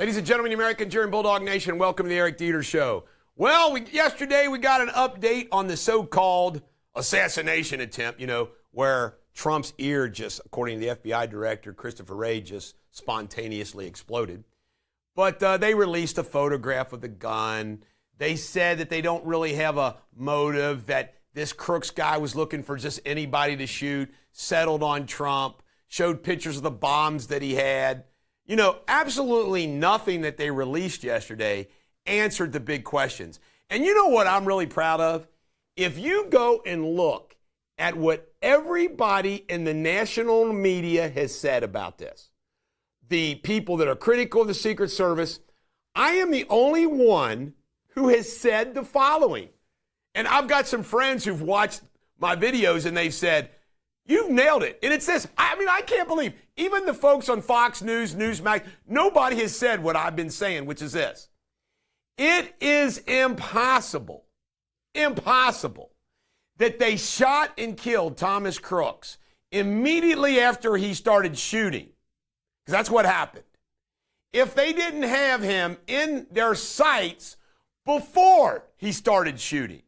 Ladies and gentlemen, the American cheering Bulldog Nation, welcome to the Eric Deters Show. Well, yesterday we got an update on the so-called assassination attempt, where Trump's ear just, according to the FBI director, Christopher Wray, just spontaneously exploded. But they released a photograph of the gun. They said that they don't really have a motive, that this Crooks guy was looking for just anybody to shoot, settled on Trump, showed pictures of the bombs that he had. Absolutely nothing that they released yesterday answered the big questions. And you know what I'm really proud of? If you go and look at what everybody in the national media has said about this, the people that are critical of the Secret Service, I am the only one who has said the following. And I've got some friends who've watched my videos and they've said, you've nailed it. And it's this. I can't believe, even the folks on Fox News, Newsmax, nobody has said what I've been saying, which is this. It is impossible that they shot and killed Thomas Crooks immediately after he started shooting, because that's what happened. If they didn't have him in their sights before he started shooting.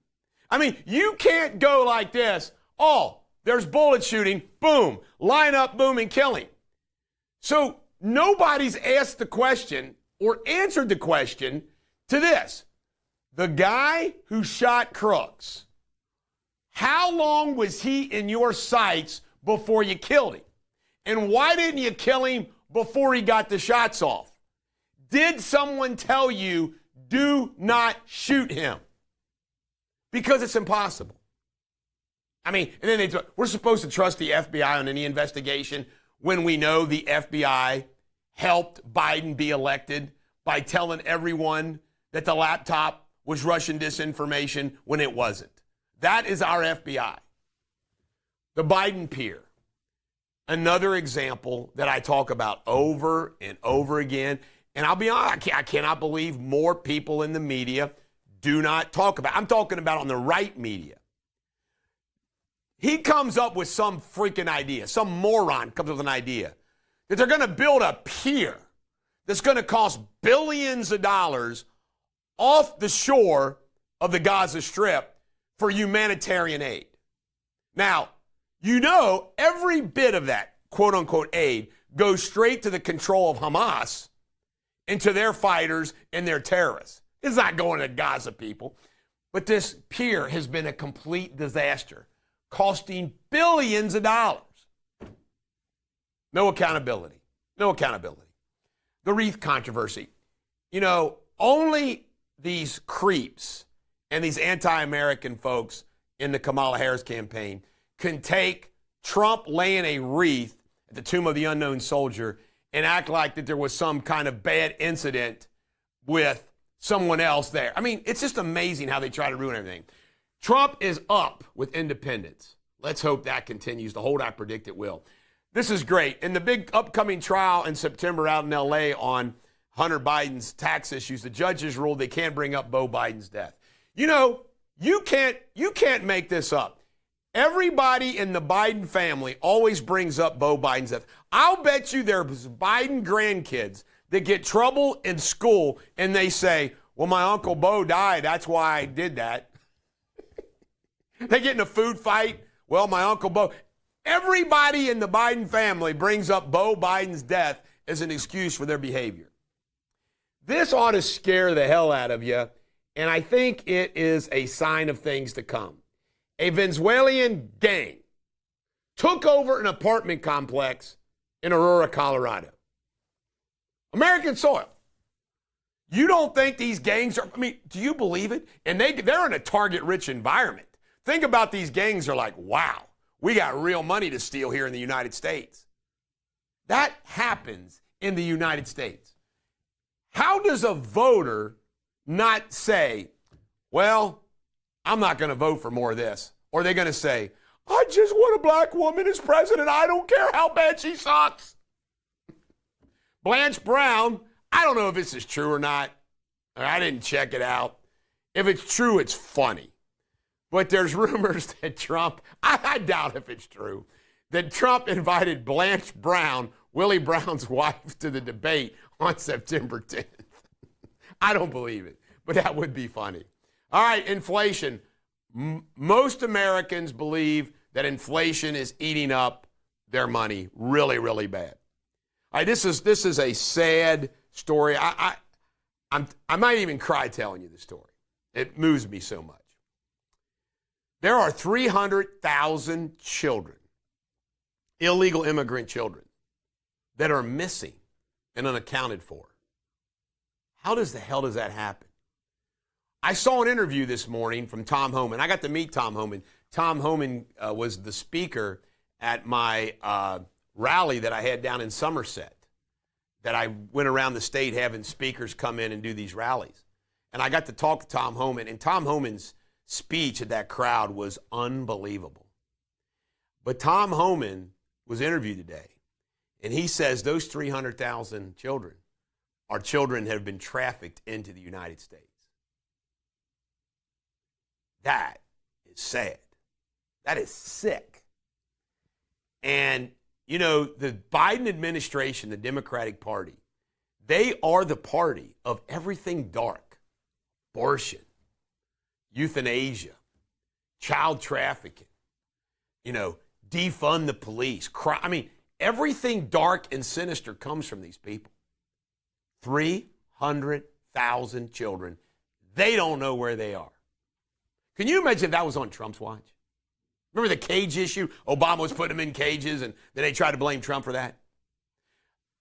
You can't go like this, there's bullet shooting, boom, line up, boom, and kill him. So nobody's asked the question or answered the question to this. The guy who shot Crooks, how long was he in your sights before you killed him? And why didn't you kill him before he got the shots off? Did someone tell you, do not shoot him? Because it's impossible. And then we're supposed to trust the FBI on any investigation when we know the FBI helped Biden be elected by telling everyone that the laptop was Russian disinformation when it wasn't. That is our FBI. The Biden peer, another example that I talk about over and over again. And I'll be honest, I cannot believe more people in the media do not talk about it. I'm talking about on the right media. He comes up with some freaking idea. Some moron comes up with an idea that they're going to build a pier that's going to cost billions of dollars off the shore of the Gaza Strip for humanitarian aid. Now, every bit of that quote-unquote aid goes straight to the control of Hamas and to their fighters and their terrorists. It's not going to Gaza people. But this pier has been a complete disaster, costing billions of dollars. No accountability. The wreath controversy. Only these creeps and these anti-American folks in the Kamala Harris campaign can take Trump laying a wreath at the tomb of the unknown soldier and act like that there was some kind of bad incident with someone else there. It's just amazing how they try to ruin everything. Trump is up with independence. Let's hope that continues to hold. I predict it will. This is great. In the big upcoming trial in September out in L.A. on Hunter Biden's tax issues, the judges ruled they can't bring up Beau Biden's death. You can't make this up. Everybody in the Biden family always brings up Beau Biden's death. I'll bet you there's Biden grandkids that get trouble in school and they say, well, my Uncle Beau died, that's why I did that. They get in a food fight. Well, my Uncle Beau. Everybody in the Biden family brings up Beau Biden's death as an excuse for their behavior. This ought to scare the hell out of you, and I think it is a sign of things to come. A Venezuelan gang took over an apartment complex in Aurora, Colorado. American soil. You don't think these gangs are, do you believe it? And they're in a target-rich environment. Think about these gangs are like, wow, we got real money to steal here in the United States. That happens in the United States. How does a voter not say, well, I'm not going to vote for more of this? Or are they going to say, I just want a black woman as president. I don't care how bad she sucks. Blanche Brown, I don't know if this is true or not. I didn't check it out. If it's true, it's funny. But there's rumors that Trump, I doubt if it's true, that Trump invited Blanche Brown, Willie Brown's wife, to the debate on September 10th. I don't believe it, but that would be funny. All right, inflation. Most Americans believe that inflation is eating up their money really, really bad. All right, this is a sad story. I might even cry telling you the story. It moves me so much. There are 300,000 children, illegal immigrant children, that are missing and unaccounted for. How the hell does that happen? I saw an interview this morning from Tom Homan. I got to meet Tom Homan. Tom Homan was the speaker at my rally that I had down in Somerset, that I went around the state having speakers come in and do these rallies. And I got to talk to Tom Homan, and Tom Homan's speech at that crowd was unbelievable. But Tom Homan was interviewed today, and he says those 300,000 children are children that have been trafficked into the United States. That is sad. That is sick. And, you know, the Biden administration, the Democratic Party, they are the party of everything dark. Abortion, euthanasia, child trafficking, defund the police. I mean, everything dark and sinister comes from these people. 300,000 children. They don't know where they are. Can you imagine if that was on Trump's watch? Remember the cage issue? Obama was putting them in cages, and then they tried to blame Trump for that.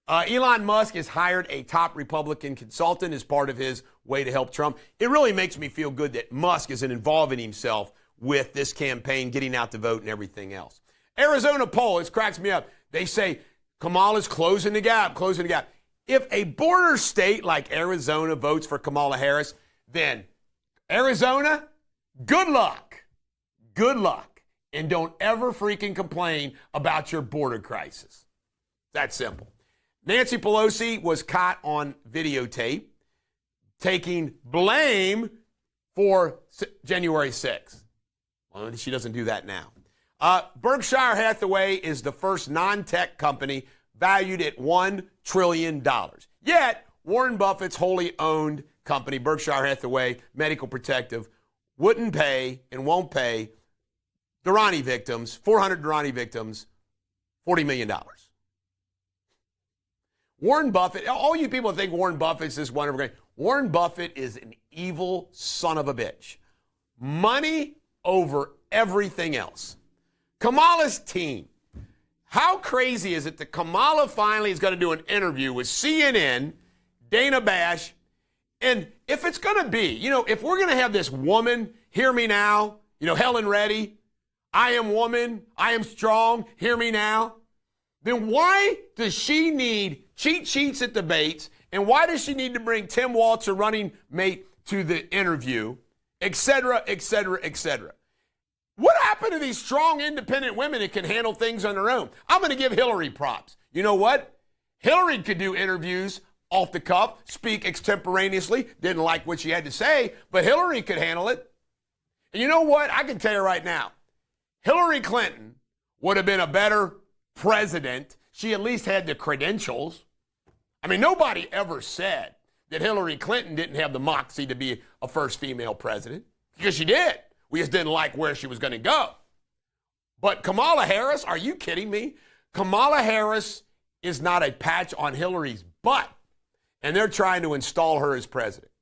Elon Musk has hired a top Republican consultant as part of his way to help Trump. It really makes me feel good that Musk isn't involving himself with this campaign, getting out the vote and everything else. Arizona poll, it cracks me up. They say Kamala's closing the gap. If a border state like Arizona votes for Kamala Harris, then Arizona, good luck. Good luck. And don't ever freaking complain about your border crisis. That's simple. Nancy Pelosi was caught on videotape taking blame for January 6th. Well, she doesn't do that now. Berkshire Hathaway is the first non-tech company valued at $1 trillion. Yet, Warren Buffett's wholly owned company, Berkshire Hathaway Medical Protective, wouldn't pay and won't pay Durrani victims, 400 Durrani victims, $40 million. Warren Buffett, all you people think Warren Buffett's this wonderful guy. Warren Buffett is an evil son of a bitch. Money over everything else. Kamala's team. How crazy is it that Kamala finally is going to do an interview with CNN, Dana Bash, and if it's going to be, if we're going to have this woman, hear me now, Helen Reddy, I am woman, I am strong, hear me now, then why does she need cheat sheets at debates, and why does she need to bring Tim Walz, her running mate, to the interview, et cetera, et cetera, et cetera? What happened to these strong, independent women that can handle things on their own? I'm going to give Hillary props. You know what? Hillary could do interviews off the cuff, speak extemporaneously, didn't like what she had to say, but Hillary could handle it. And you know what? I can tell you right now, Hillary Clinton would have been a better president. She at least had the credentials. I mean, nobody ever said that Hillary Clinton didn't have the moxie to be a first female president, because she did. We just didn't like where she was going to go. But Kamala Harris, are you kidding me? Kamala Harris is not a patch on Hillary's butt, and they're trying to install her as president.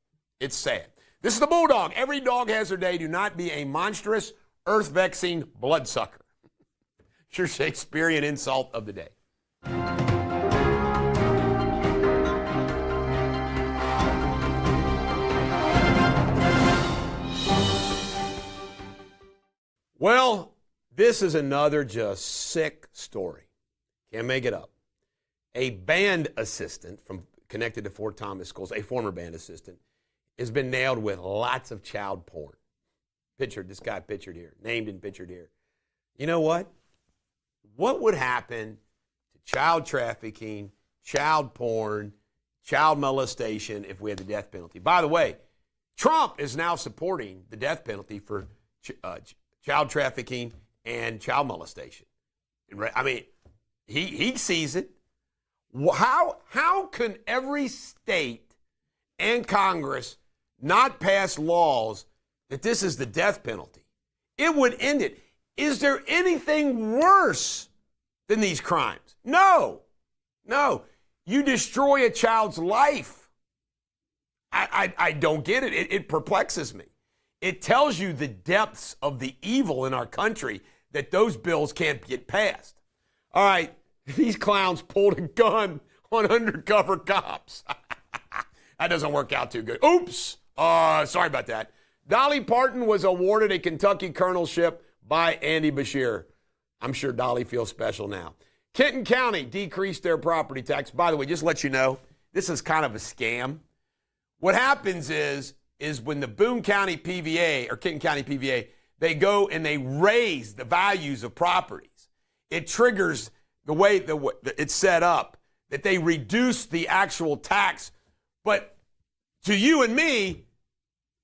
It's sad. This is the Bulldog. Every dog has their day. Do not be a monstrous, earth-vexing bloodsucker. Sure Shakespearean insult of the day. Well, this is another just sick story. Can't make it up. A band assistant connected to Fort Thomas schools, a former band assistant, has been nailed with lots of child porn. This guy pictured here, named and pictured here. You know what? What would happen to child trafficking, child porn, child molestation if we had the death penalty? By the way, Trump is now supporting the death penalty for child trafficking and child molestation. I mean, he sees it. How can every state and Congress not pass laws that this is the death penalty? It would end it. Is there anything worse than these crimes? No. You destroy a child's life. I don't get it. It perplexes me. It tells you the depths of the evil in our country that those bills can't get passed. All right, these clowns pulled a gun on undercover cops. That doesn't work out too good. Oops. Sorry about that. Dolly Parton was awarded a Kentucky colonelship by Andy Bashir. I'm sure Dolly feels special now. Kenton County decreased their property tax. By the way, just to let you know, this is kind of a scam. What happens is when the Boone County PVA or Kenton County PVA, they go and they raise the values of properties. It triggers the way it's set up that they reduce the actual tax. But to you and me,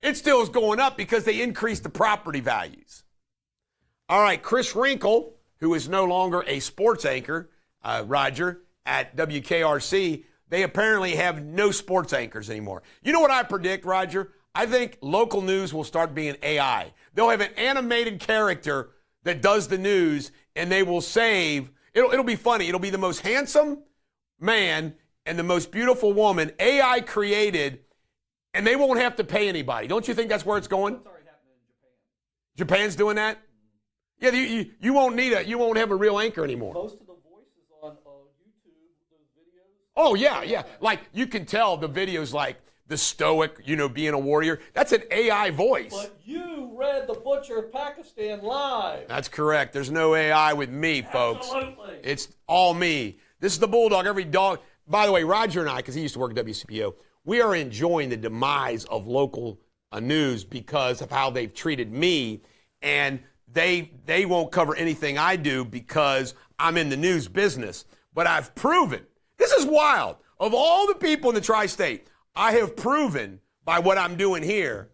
it still is going up because they increased the property values. All right, Chris Wrinkle, who is no longer a sports anchor, Roger, at WKRC, they apparently have no sports anchors anymore. You know what I predict, Roger? I think local news will start being AI. They'll have an animated character that does the news, and they will save. It'll be funny. It'll be the most handsome man and the most beautiful woman, AI created, and they won't have to pay anybody. Don't you think that's where it's going? That's already happening in Japan. Japan's doing that? Yeah, you won't have a real anchor anymore. Most of the voices on YouTube, those videos. Oh, yeah. Like, you can tell the videos like the stoic, being a warrior. That's an AI voice. But you read The Butcher of Pakistan live. That's correct. There's no AI with me, folks. Absolutely. It's all me. This is the Bulldog. Every dog. By the way, Roger and I, because he used to work at WCPO, we are enjoying the demise of local news because of how they've treated me. And they won't cover anything I do because I'm in the news business. But I've proven, this is wild, of all the people in the tri-state, I have proven by what I'm doing here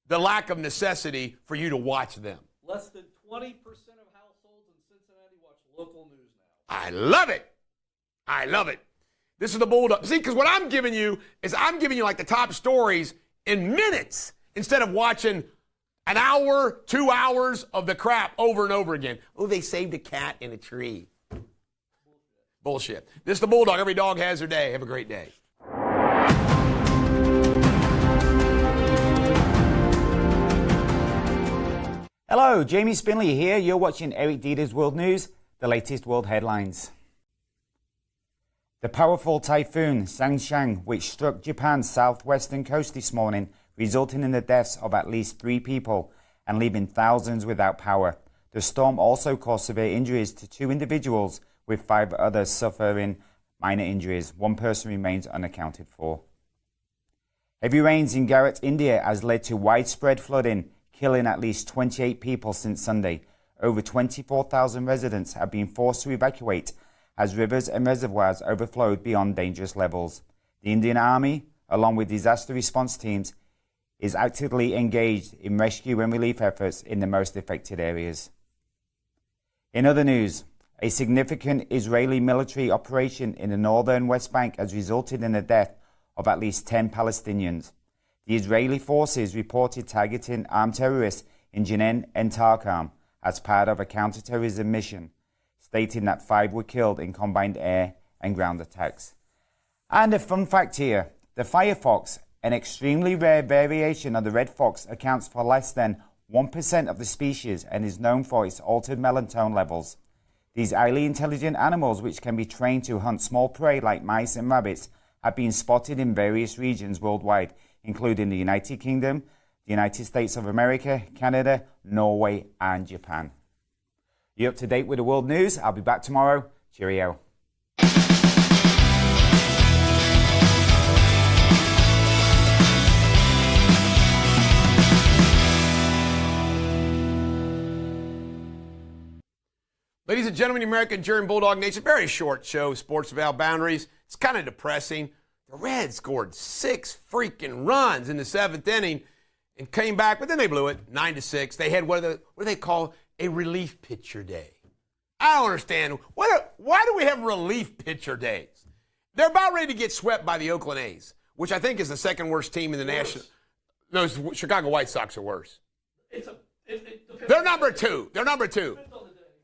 the lack of necessity for you to watch them. Less than 20% of households in Cincinnati watch local news now. I love it. This is the Bulldog. See, because what I'm giving you is I'm giving you like the top stories in minutes instead of watching an hour, 2 hours of the crap over and over again. Oh, they saved a cat in a tree. Bullshit. This is the Bulldog. Every dog has their day. Have a great day. Hello, Jamie Spindley here. You're watching Eric Deters World News, the latest world headlines. The powerful typhoon Sangshan, which struck Japan's southwestern coast this morning, resulting in the deaths of at least 3 people and leaving thousands without power. The storm also caused severe injuries to 2 individuals, with 5 others suffering minor injuries. 1 person remains unaccounted for. Heavy rains in Gujarat, India has led to widespread flooding, killing at least 28 people since Sunday. Over 24,000 residents have been forced to evacuate as rivers and reservoirs overflowed beyond dangerous levels. The Indian Army, along with disaster response teams, is actively engaged in rescue and relief efforts in the most affected areas. In other news, a significant Israeli military operation in the northern West Bank has resulted in the death of at least 10 Palestinians. The Israeli forces reported targeting armed terrorists in Jenin and Tarkam as part of a counter-terrorism mission, stating that 5 were killed in combined air and ground attacks. And a fun fact here, the firefox, an extremely rare variation of the red fox, accounts for less than 1% of the species and is known for its altered melatonin levels. These highly intelligent animals, which can be trained to hunt small prey like mice and rabbits, have been spotted in various regions worldwide, including the United Kingdom, the United States of America, Canada, Norway, and Japan. You're up to date with the world news. I'll be back tomorrow. Cheerio. Ladies and gentlemen, the American German Bulldog Nation, very short show, Sports Without Boundaries. It's kind of depressing. The Reds scored 6 freaking runs in the 7th inning and came back, but then they blew it 9-6. They had what do they call a relief pitcher day. I don't understand. Why do we have relief pitcher days? They're about ready to get swept by the Oakland A's, which I think is the second worst team in the National. No, Chicago White Sox are worse. They're number two. They're number two.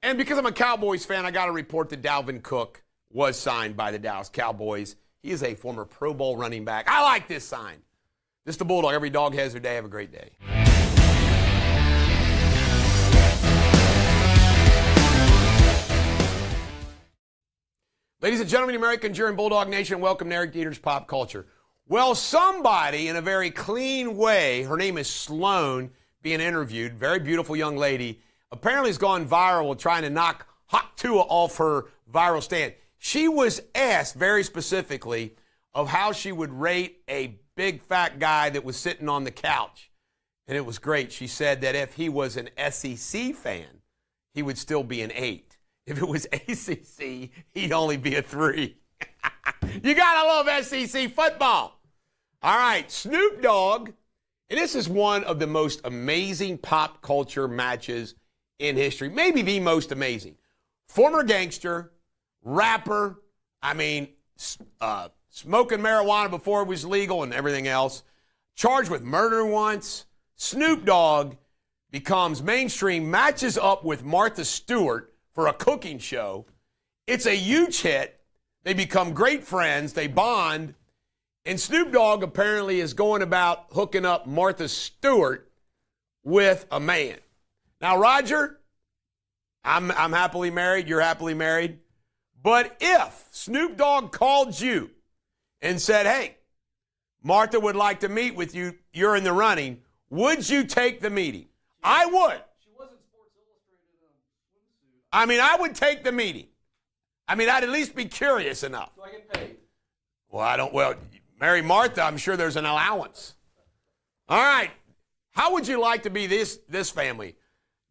And because I'm a Cowboys fan, I got to report that Dalvin Cook was signed by the Dallas Cowboys. He is a former Pro Bowl running back. I like this sign. This is the Bulldog. Every dog has their day. Have a great day. Ladies and gentlemen, American Jeering Bulldog Nation, welcome to Eric Deters Pop Culture. Well, somebody in a very clean way, her name is Sloan, being interviewed, very beautiful young lady, apparently has gone viral trying to knock Hot Tua off her viral stand. She was asked very specifically of how she would rate a big fat guy that was sitting on the couch. And it was great. She said that if he was an SEC fan, he would still be an 8. If it was ACC, he'd only be a 3. You gotta love SEC football. All right, Snoop Dogg, and this is one of the most amazing pop culture matches in history, maybe the most amazing. Former gangster, rapper, smoking marijuana before it was legal and everything else, charged with murder once. Snoop Dogg becomes mainstream, matches up with Martha Stewart for a cooking show. It's a huge hit. They become great friends. They bond. And Snoop Dogg apparently is going about hooking up Martha Stewart with a man. Now, Roger, I'm happily married. You're happily married. But if Snoop Dogg called you and said, hey, Martha would like to meet with you, you're in the running, would you take the meeting? I would. She wasn't Sports Illustrated swimsuit. I would take the meeting. I'd at least be curious enough. Do I get paid? Well, marry Martha, I'm sure there's an allowance. All right. How would you like to be this family?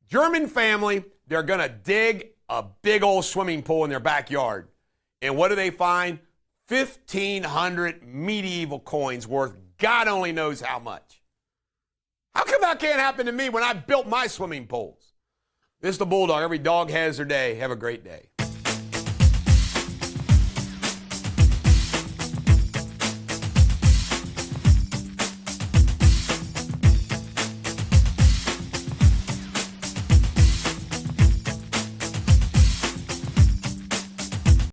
German family, they're going to dig a big old swimming pool in their backyard. And what do they find? 1,500 medieval coins worth God only knows how much. How come that can't happen to me when I built my swimming pools? This is the Bulldog. Every dog has their day. Have a great day.